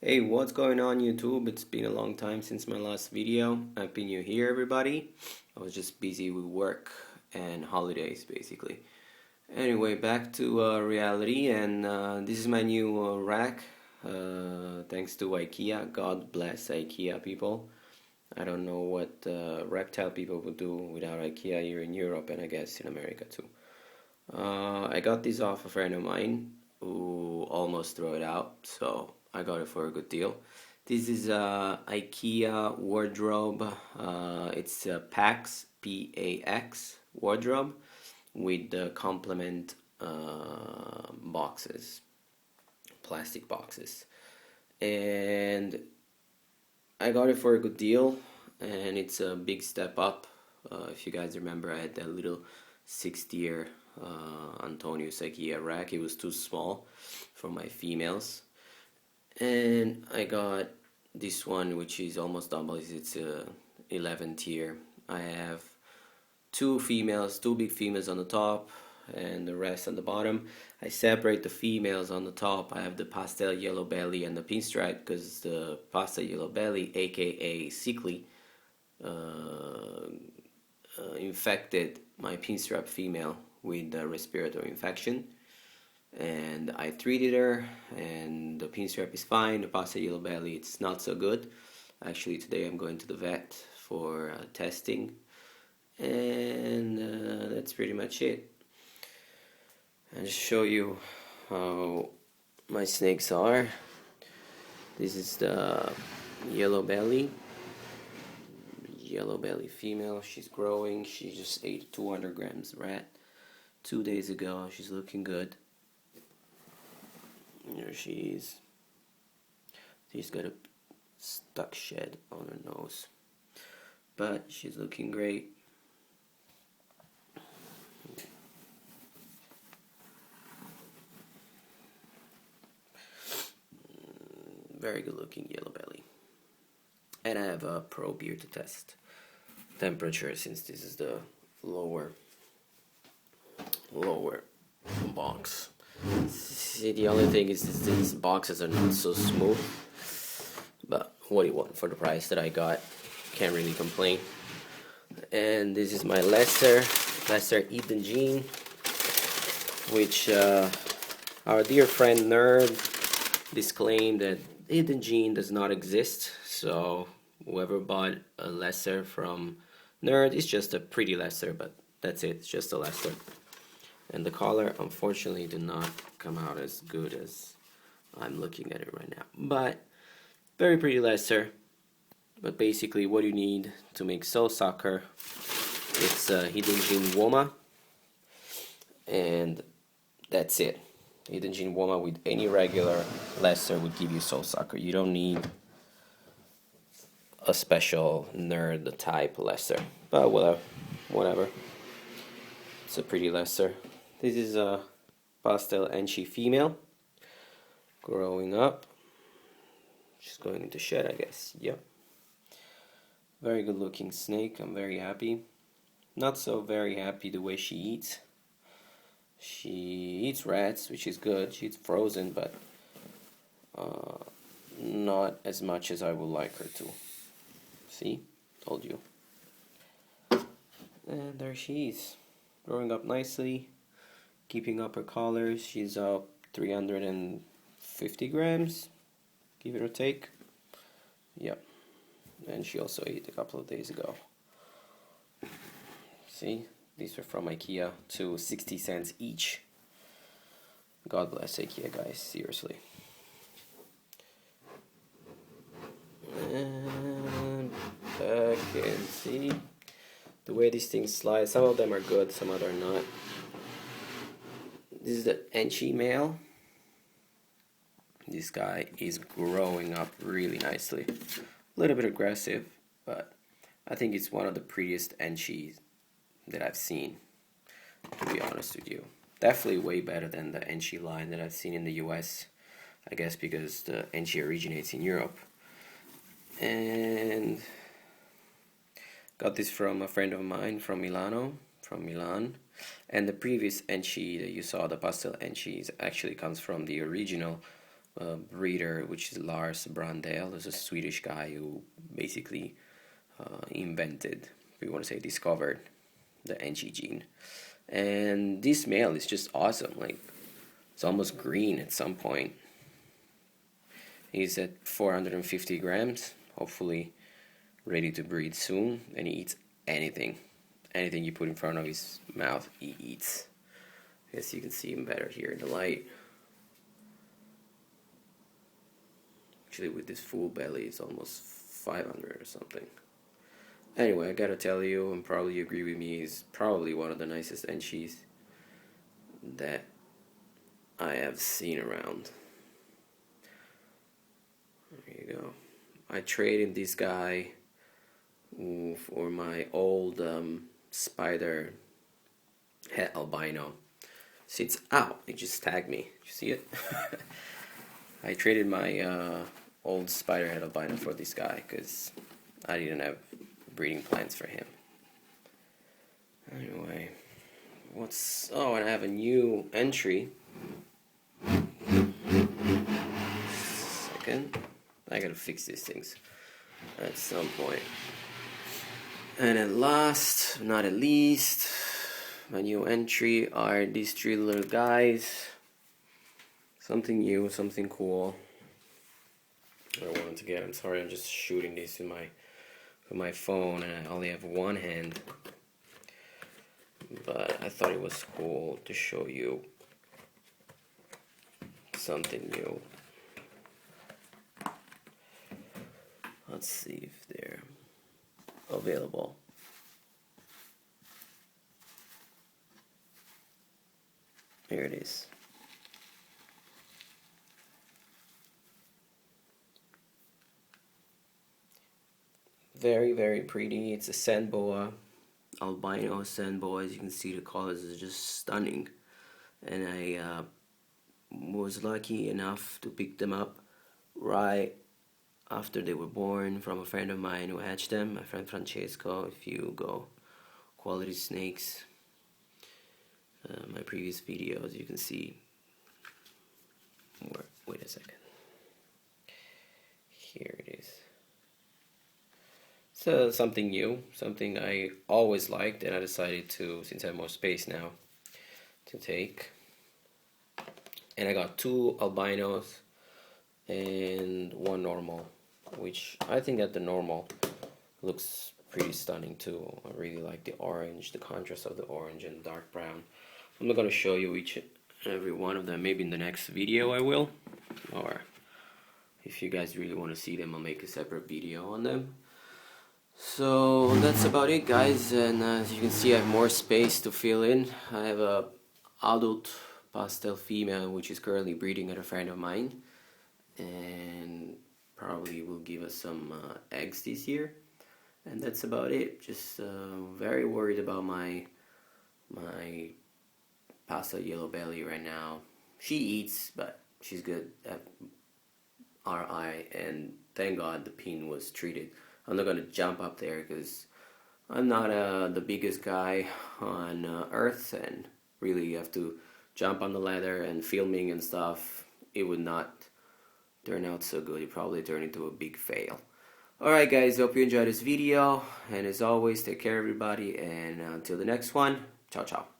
Hey, what's going on YouTube? It's been a long time since my last video. Happy New Year, everybody. I was just busy with work and holidays, basically. Anyway, back to reality, and this is my new rack. Thanks to IKEA. God bless IKEA people. I don't know what reptile people would do without IKEA here in Europe, and I guess in America too. I got this off a friend of mine who almost threw it out, so I got it for a good deal. This is a IKEA wardrobe. It's a PAX wardrobe with the Komplement boxes, plastic boxes, and I got it for a good deal, and it's a big step up. If you guys remember, I had that little 6-tier Antonio's IKEA rack. It was too small for my females, and I got this one, which is almost double. It's a 11 tier. I have two big females on the top, and the rest on the bottom. I separate the females on the top. I have the pastel yellow belly and the pinstripe because the pastel yellow belly, aka sickly, infected my pinstripe female with a respiratory infection, and I treated her, and the pinstripe is fine. The pastel yellow belly, it's not so good. Actually, today I'm going to the vet for testing, and that's pretty much it. I'll just show you how my snakes are. This is the yellow belly female. She's growing. She just ate 200 grams rat 2 days ago. She's looking good. There she is. She's got a stuck shed on her nose, but she's looking great. Very good looking yellow belly. And I have a probe here to test temperature, since this is the lower box. See, the only thing is these boxes are not so smooth, but what do you want for the price that I got? Can't really complain. And this is my lesser Eden Jean, which our dear friend Nerd disclaimed that Eden Jean does not exist. So whoever bought a lesser from Nerd is just a pretty lesser, but that's it. It's just a lesser. And the color, unfortunately, did not come out as good as I'm looking at it right now. But very pretty lesser. But basically, what you need to make Soul Sucker, it's Hidden Gene Woma, and that's it. Hidden Gene Woma with any regular lesser would give you Soul Sucker. You don't need a special nerd type lesser, but whatever. It's a pretty lesser. This is a pastel Enchi female growing up. She's going into shed, I guess. Yep. Very good looking snake. I'm very happy. Not so very happy the way she eats. She eats rats, which is good. She eats frozen, but not as much as I would like her to. See? Told you. And there she is. Growing up nicely. Keeping up her colors. She's up 350 grams. Give it or take. Yep. And she also ate a couple of days ago. See? These were from IKEA, to 60 cents each. God bless IKEA, guys, seriously. And back and see the way these things slide. Some of them are good, some of them are not. This is the Enchi male. This guy is growing up really nicely. A little bit aggressive, but I think it's one of the prettiest Enchis that I've seen, to be honest with you. Definitely way better than the Enchi line that I've seen in the US, I guess because the Enchi originates in Europe. And got this from a friend of mine from Milan. And the previous Enchi that you saw, the pastel Enchi, actually comes from the original breeder, which is Lars Brandel. There's a Swedish guy who basically invented, if you want to say discovered, the NG gene. And this male is just awesome. Like, it's almost green at some point. He's at 450 grams, hopefully ready to breed soon, and he eats anything. Anything you put in front of his mouth, he eats. I guess you can see him better here in the light. Actually, with this full belly, it's almost 500 or something. Anyway, I gotta tell you, and probably you agree with me, he's probably one of the nicest Enchies that I have seen around. There you go. I traded this guy for my old spider het albino. See, it's out. It just tagged me. You see it? I traded my old spider het albino for this guy because I didn't have breeding plans for him. Anyway, oh, and I have a new entry. Second, I gotta fix these things at some point. And at last, not at least, my new entry are these three little guys. Something new, something cool. I wanted to get. I'm sorry, I'm just shooting this with my phone, and I only have one hand. But I thought it was cool to show you something new. Let's see if they're available. Here it is. Very, very pretty. It's a sand boa, albino sand boa. As you can see, the colors is just stunning. And I was lucky enough to pick them up right after they were born from a friend of mine who hatched them, my friend Francesco. If you go Quality Snakes, my previous videos, you can see more. Wait a second. Here it is. So something new, something I always liked, and I decided to, since I have more space now, to take. And I got two albinos and one normal, which I think that the normal looks pretty stunning too. I really like the orange, the contrast of the orange and dark brown. I'm not going to show you each and every one of them. Maybe in the next video I will, or if you guys really want to see them, I'll make a separate video on them. So that's about it, guys, and as you can see, I have more space to fill in. I have a adult pastel female which is currently breeding at a friend of mine, and probably will give us some eggs this year. And that's about it. Just very worried about my pastel yellow belly right now. She eats, but she's good at RI, and thank God the pin was treated. I'm not gonna jump up there because I'm not the biggest guy on earth, and really you have to jump on the ladder and filming and stuff. It would not turn out so good. It probably turn into a big fail. Alright guys, hope you enjoyed this video, and as always, take care everybody, and until the next one, ciao ciao.